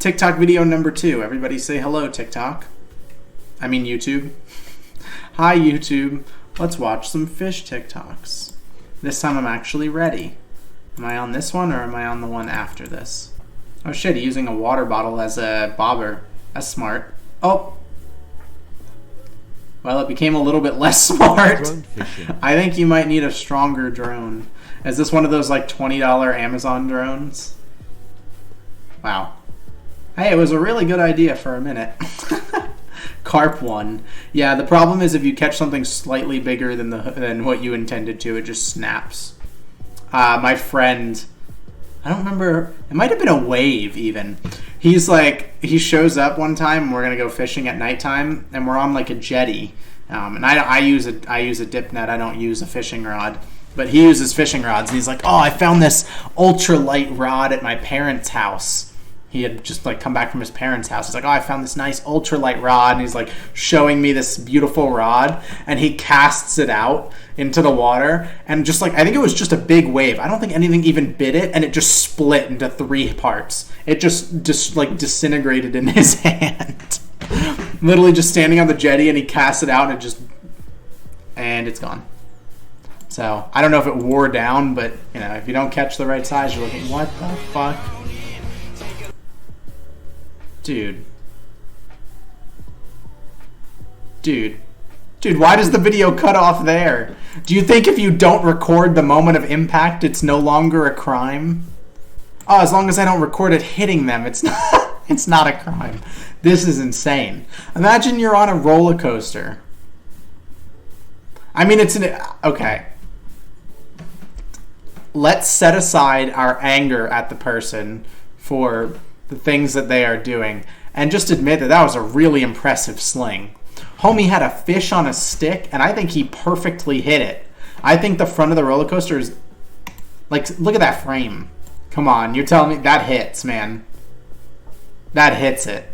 TikTok video number 2. Everybody say hello, TikTok. I mean YouTube. Hi, YouTube. Let's watch some fish TikToks. This time I'm actually ready. Am I on this one or am I on the one after this? Oh shit, using a water bottle as a bobber. That's smart. Oh. Well, it became a little bit less smart. I think you might need a stronger drone. Is this one of those like $20 Amazon drones? Wow. Hey, it was a really good idea for a minute. Carp one. Yeah, the problem is if you catch something slightly bigger than what you intended to, it just snaps. My friend, I don't remember, it might have been a wave even. He's like, he shows up one time and we're gonna go fishing at nighttime and we're on like a jetty. And I use a dip net, I don't use a fishing rod. But he uses fishing rods and he's like, oh, I found this ultralight rod at my parents' house. He had just like come back from his parents' house. He's like, oh, I found this nice ultralight rod. And he's like showing me this beautiful rod. And he casts it out into the water. And just like, I think it was just a big wave. I don't think anything even bit it. And it just split into 3 parts. It just like disintegrated in his hand. Literally just standing on the jetty and he casts it out and it's gone. So I don't know if it wore down, but you know, if you don't catch the right size, you're looking, what the fuck? Dude, why does the video cut off there? Do you think if you don't record the moment of impact, it's no longer a crime? Oh, as long as I don't record it hitting them, it's not a crime. This is insane. Imagine you're on a roller coaster. I mean, okay. Let's set aside our anger at the person for the things that they are doing and just admit that was a really impressive sling. Homie had a fish on a stick and I think he perfectly hit it. I think the front of the roller coaster is like, look at that frame. Come on, you're telling me that hits, man. That hits it.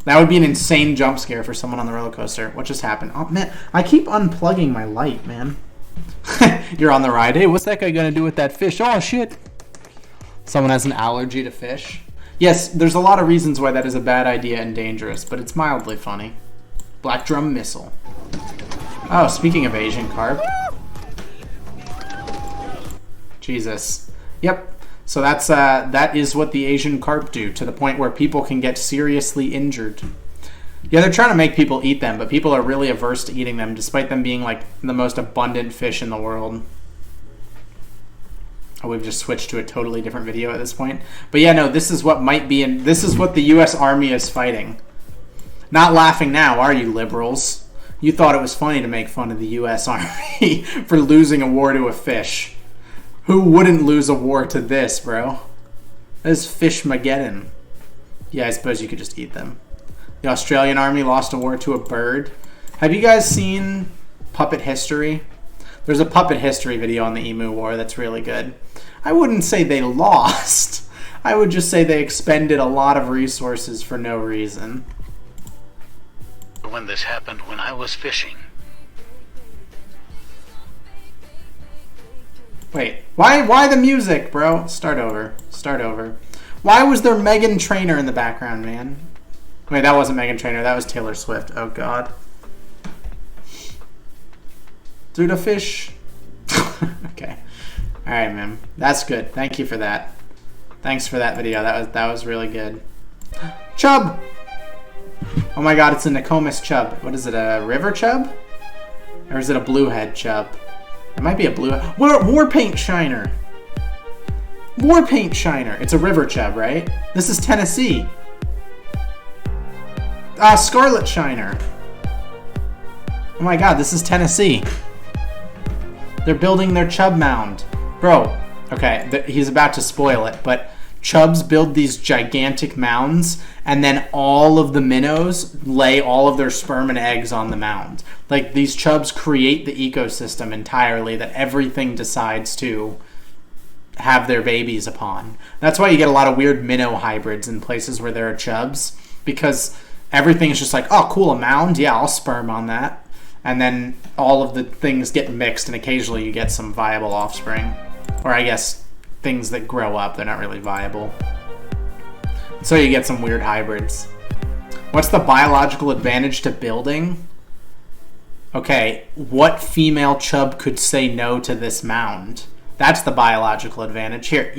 That would be an insane jump scare for someone on the roller coaster. What just happened? Oh man, I keep unplugging my light, man. You're on the ride. Hey, what's that guy gonna do with that fish? Oh shit. Someone has an allergy to fish. Yes, there's a lot of reasons why that is a bad idea and dangerous, but it's mildly funny. Black drum missile. Oh, speaking of Asian carp. Jesus. Yep. So that is what the Asian carp do, to the point where people can get seriously injured. Yeah, they're trying to make people eat them, but people are really averse to eating them, despite them being like the most abundant fish in the world. Oh, we've just switched to a totally different video at this point. But yeah, no, this is what might be this is what the U.S. Army is fighting. Not laughing now, are you liberals? You thought it was funny to make fun of the U.S. Army for losing a war to a fish. Who wouldn't lose a war to this, bro? This is Fishmageddon. Yeah, I suppose you could just eat them. The Australian Army lost a war to a bird. Have you guys seen Puppet History? There's a Puppet History video on the Emu War that's really good. I wouldn't say they lost. I would just say they expended a lot of resources for no reason. When this happened when I was fishing. Wait, why the music, bro? Start over. Why was there Meghan Trainor in the background, man? Wait, that wasn't Meghan Trainor, that was Taylor Swift. Oh god. Through the fish. Okay. Alright, man. That's good. Thank you for that. Thanks for that video. That was really good. Chub! Oh my god, it's a Nokomis chub. What is it, a river chub? Or is it a bluehead chub? It might be a blue... War paint shiner. War paint shiner. It's a river chub, right? This is Tennessee. Scarlet shiner. Oh my god, this is Tennessee. They're building their chub mound. Bro, okay, he's about to spoil it, but chubs build these gigantic mounds, and then all of the minnows lay all of their sperm and eggs on the mound. Like, these chubs create the ecosystem entirely that everything decides to have their babies upon. That's why you get a lot of weird minnow hybrids in places where there are chubs, because everything is just like, oh, cool, a mound? Yeah, I'll sperm on that. And then all of the things get mixed, and occasionally you get some viable offspring. Or I guess things that grow up, they're not really viable. So you get some weird hybrids. What's the biological advantage to building? Okay, what female chub could say no to this mound? That's the biological advantage. Here,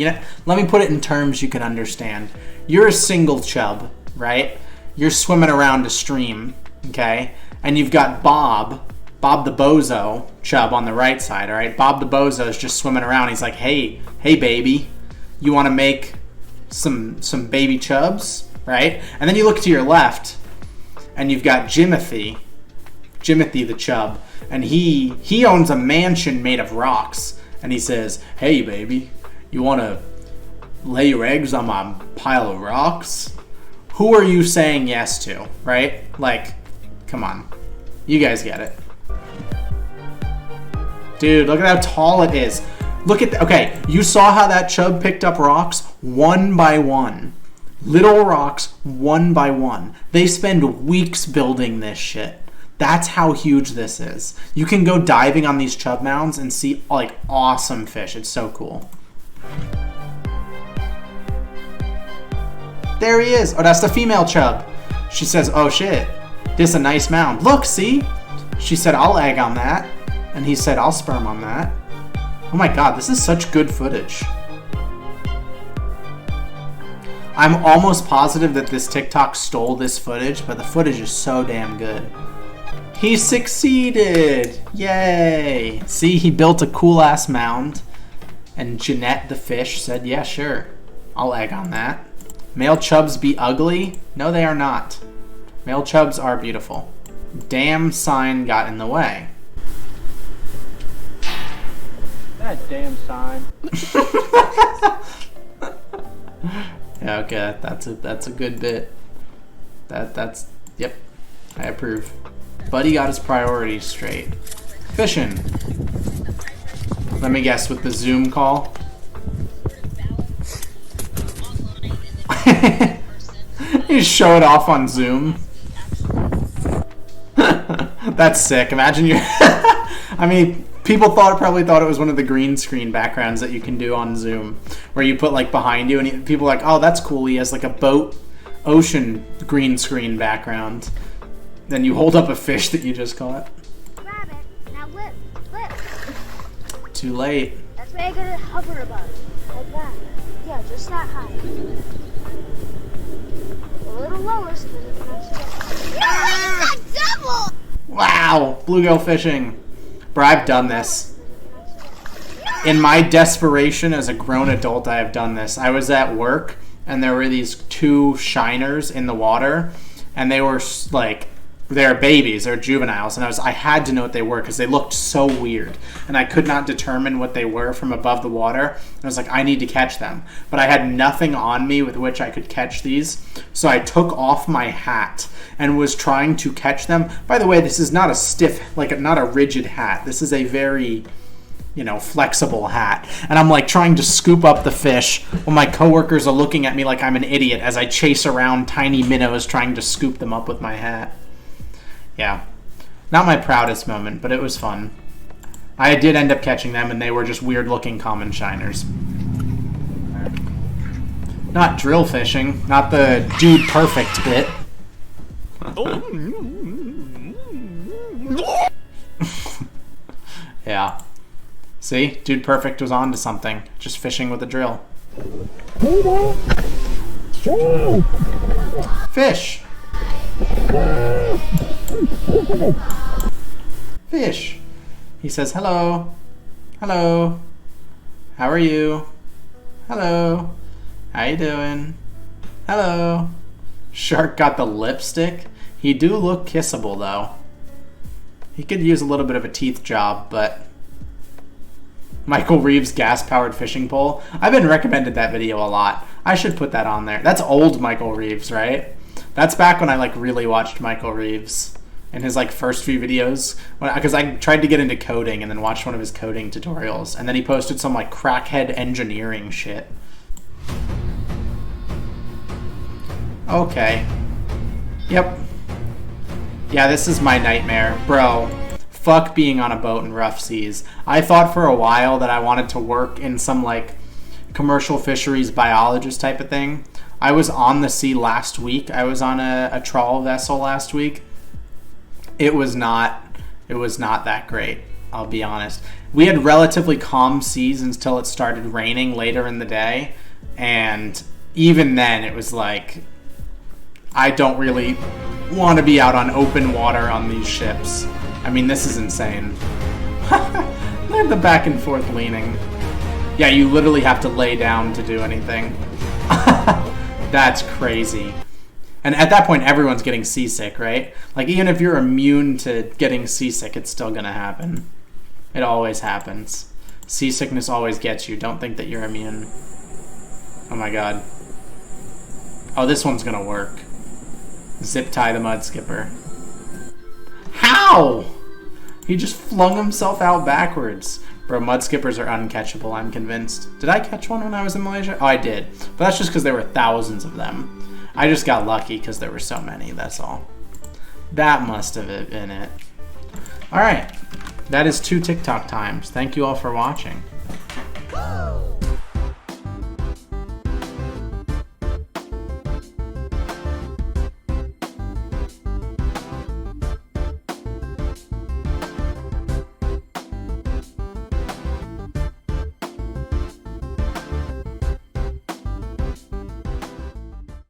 let me put it in terms you can understand. You're a single chub, right? You're swimming around a stream, okay? And you've got Bob the bozo chub on the right side, all right? Bob the bozo is just swimming around. He's like, hey baby, you want to make some baby chubs, right? And then you look to your left, and you've got Jimothy the chub, and he owns a mansion made of rocks, and he says, hey baby, you want to lay your eggs on my pile of rocks? Who are you saying yes to, right? Like, come on. You guys get it. Dude, look at how tall it is. Look at okay, you saw how that chub picked up rocks one by one. Little rocks, one by one. They spend weeks building this shit. That's how huge this is. You can go diving on these chub mounds and see like awesome fish. It's so cool. There he is. Oh, that's the female chub. She says, oh shit, this is a nice mound. Look, see? She said, I'll egg on that. And he said, I'll sperm on that. Oh my god, this is such good footage. I'm almost positive that this TikTok stole this footage, but the footage is so damn good. He succeeded! Yay! See, he built a cool-ass mound, and Jeanette the fish said, yeah, sure. I'll egg on that. Male chubs be ugly? No, they are not. Male chubs are beautiful. Damn sign got in the way. That damn sign. Yeah, okay, that's a good bit. Yep, I approve. Buddy got his priorities straight. Fishing. Let me guess, with the Zoom call. You show it off on Zoom. That's sick. Imagine you. I mean, people probably thought it was one of the green screen backgrounds that you can do on Zoom, where you put like behind you, and people are like, oh, that's cool. He has like a boat, ocean green screen background. Then you hold up a fish that you just caught. Grab it. Now whip. Too late. That's why I gotta hover above. Like that. Yeah, just that high. A little lower so that it's not so... Yeah, you got double! Wow, bluegill fishing. Bro, I've done this. In my desperation as a grown adult, I have done this. I was at work, and there were these two shiners in the water, and they were like, they're babies, they're juveniles, and I had to know what they were because they looked so weird, and I could not determine what they were from above the water. And I was like, I need to catch them, but I had nothing on me with which I could catch these, so I took off my hat and was trying to catch them. By the way, this is not a stiff, like not a rigid hat. This is a very, flexible hat. And I'm like trying to scoop up the fish while my coworkers are looking at me like I'm an idiot as I chase around tiny minnows trying to scoop them up with my hat. Yeah, not my proudest moment, but it was fun. I did end up catching them, and they were just weird-looking common shiners. Not drill fishing, not the dude perfect bit. Yeah. See, dude perfect was on to something. Just fishing with a drill. Fish. Fish. He says, hello. Hello. How are you? Hello. How you doing? Hello. Shark got the lipstick. He do look kissable, though. He could use a little bit of a teeth job, but... Michael Reeves' gas-powered fishing pole. I've been recommended that video a lot. I should put that on there. That's old Michael Reeves, right? That's back when I really watched Michael Reeves in his first few videos, because I tried to get into coding and then watched one of his coding tutorials, and then he posted some crackhead engineering shit. Okay. Yep. Yeah, this is my nightmare. Bro, fuck being on a boat in rough seas. I thought for a while that I wanted to work in some commercial fisheries biologist type of thing. I was on the sea last week. I was on a trawl vessel last week. It was not that great, I'll be honest. We had relatively calm seas until it started raining later in the day, and even then it was like, I don't really want to be out on open water on these ships. I mean, this is insane. Look at the back and forth leaning. Yeah, you literally have to lay down to do anything. That's crazy. And at that point, everyone's getting seasick, right? Like, even if you're immune to getting seasick, it's still gonna happen. It always happens. Seasickness always gets you. Don't think that you're immune. Oh my god. Oh, this one's gonna work. Zip tie the mud skipper. How? He just flung himself out backwards. Bro, mud skippers are uncatchable, I'm convinced. Did I catch one when I was in Malaysia? Oh, I did. But that's just because there were thousands of them. I just got lucky because there were so many, that's all. That must have been it. Alright. That is 2 TikTok times. Thank you all for watching.